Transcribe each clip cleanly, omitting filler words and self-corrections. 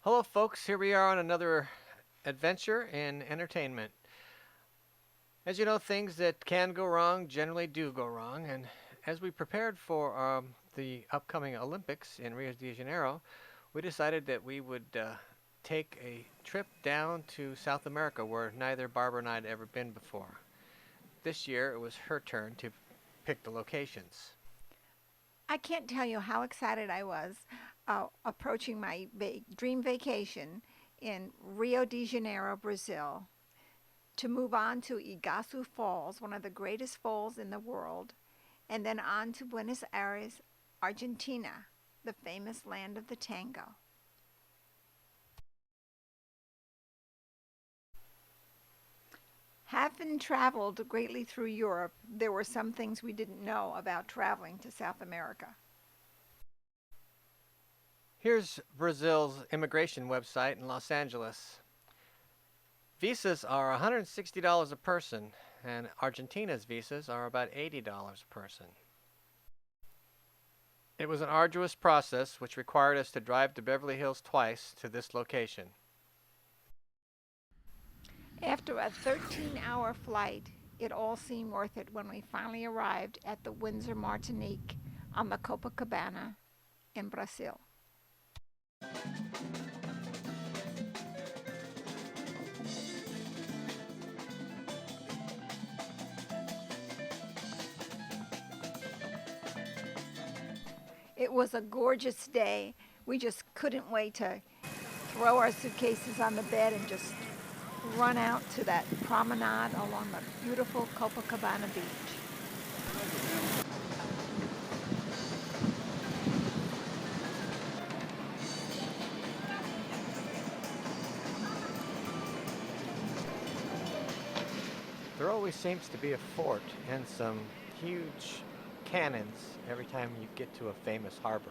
Hello, folks. Here we are on another adventure in entertainment. As you know, things that can go wrong generally do go wrong. And as we prepared for the upcoming Olympics in Rio de Janeiro, we decided that we would take a trip down to South America where neither Barbara and I had ever been before. This year, it was her turn to pick the locations. I can't tell you how excited I was approaching my dream vacation in Rio de Janeiro, Brazil, to move on to Iguazu Falls, one of the greatest falls in the world, and then on to Buenos Aires, Argentina, the famous land of the tango. Having traveled greatly through Europe, there were some things we didn't know about traveling to South America. Here's Brazil's immigration website in Los Angeles. Visas are $160 a person, and Argentina's visas are about $80 a person. It was an arduous process which required us to drive to Beverly Hills twice to this location. After a 13-hour flight, it all seemed worth it when we finally arrived at the Windsor Martinique on the Copacabana in Brazil. It was a gorgeous day. We just couldn't wait to throw our suitcases on the bed and just run out to that promenade along the beautiful Copacabana beach. There always seems to be a fort and some huge cannons every time you get to a famous harbor.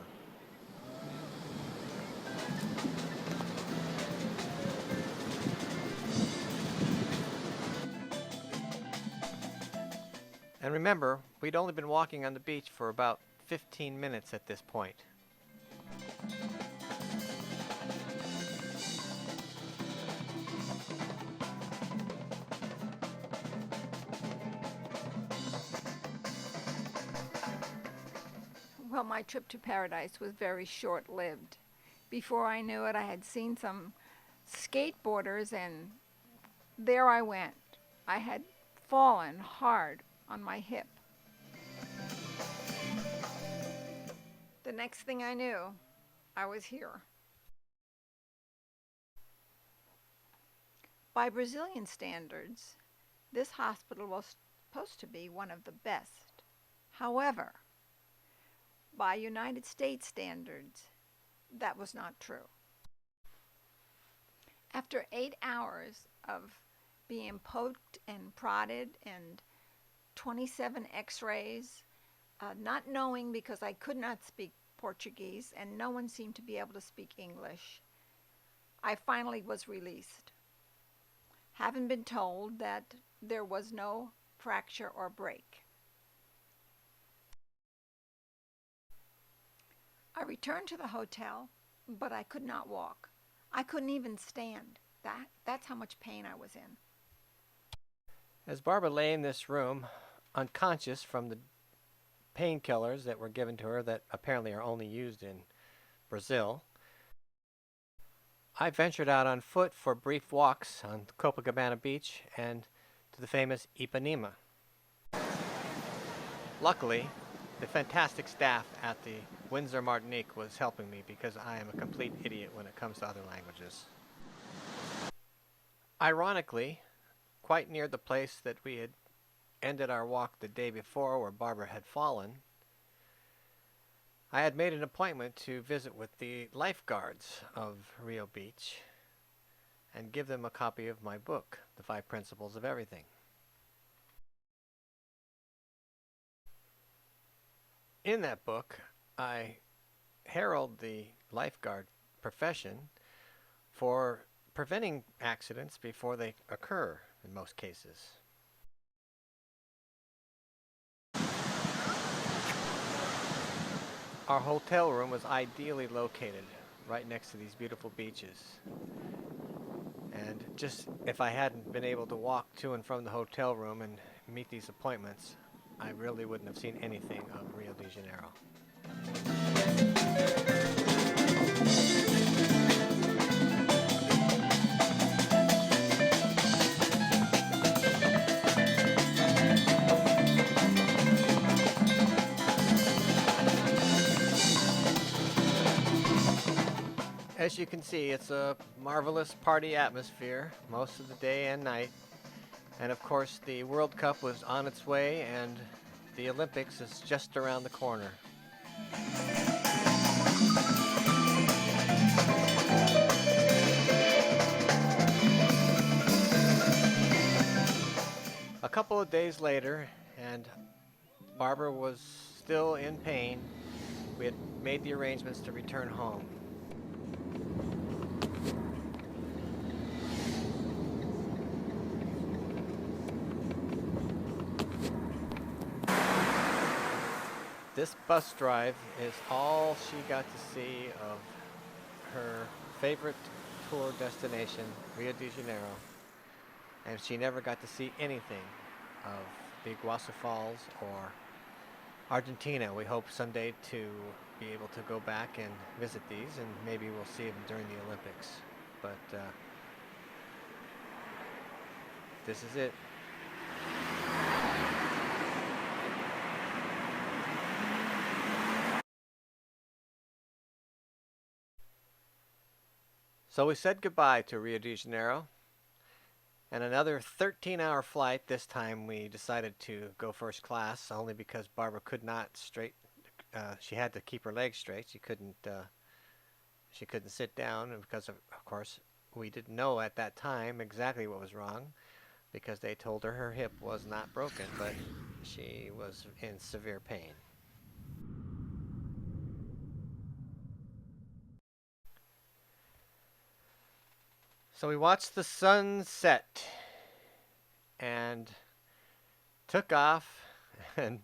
And remember, we'd only been walking on the beach for about 15 minutes at this point. Well, my trip to paradise was very short lived. Before I knew it, I had seen some skateboarders, and there I went. I had fallen hard on my hip. The next thing I knew, I was here. By Brazilian standards, this hospital was supposed to be one of the best. However, by United States standards, that was not true. After 8 hours of being poked and prodded and 27 x rays, not knowing because I could not speak Portuguese and no one seemed to be able to speak English, I finally was released, having been told that there was no fracture or break. I returned to the hotel, but I could not walk. I couldn't even stand. That's how much pain I was in. As Barbara lay in this room, unconscious from the painkillers that were given to her that apparently are only used in Brazil, I ventured out on foot for brief walks on Copacabana Beach and to the famous Ipanema. Luckily, the fantastic staff at the Windsor Martinique was helping me because I am a complete idiot when it comes to other languages. Ironically, quite near the place that we had ended our walk the day before where Barbara had fallen, I had made an appointment to visit with the lifeguards of Rio Beach and give them a copy of my book, The Five Principles of Everything. In that book, I herald the lifeguard profession for preventing accidents before they occur in most cases. Our hotel room was ideally located right next to these beautiful beaches. And just if I hadn't been able to walk to and from the hotel room and meet these appointments, I really wouldn't have seen anything of Rio de Janeiro. As you can see, it's a marvelous party atmosphere most of the day and night. And of course, the World Cup was on its way, and the Olympics is just around the corner. A couple of days later, and Barbara was still in pain, we had made the arrangements to return home. This bus drive is all she got to see of her favorite tour destination, Rio de Janeiro, and she never got to see anything of the Iguazu Falls or Argentina. We hope someday to be able to go back and visit these, and maybe we'll see them during the Olympics. But this is it. So we said goodbye to Rio de Janeiro, and another 13-hour flight. This time we decided to go first class, only because Barbara could not she had to keep her legs straight. She couldn't sit down, and because of course we didn't know at that time exactly what was wrong, because they told her hip was not broken, but she was in severe pain. So we watched the sun set and took off. And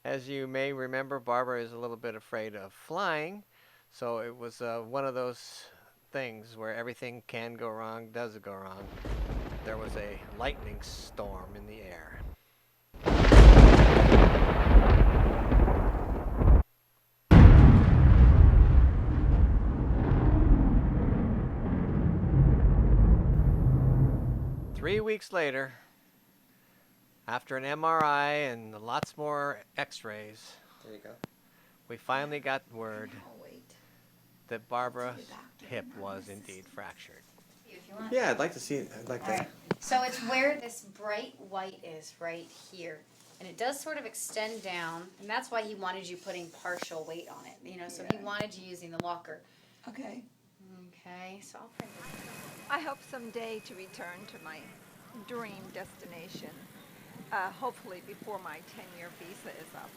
as you may remember, Barbara is a little bit afraid of flying. So it was one of those things where everything can go wrong, does go wrong. There was a lightning storm in the air. 3 weeks later, after an MRI and lots more x-rays, There you go. we finally got word Oh, wait. that Barbara's hip was indeed fractured. If you want. Yeah, I'd like to see it. I'd like All that. right. So it's where this bright white is, right here. And it does sort of extend down, and that's why he wanted you putting partial weight on it, so he Yeah. wanted you using the walker. Okay. Okay, so I'll print this. I hope someday to return to my dream destination, hopefully before my 10-year visa is up.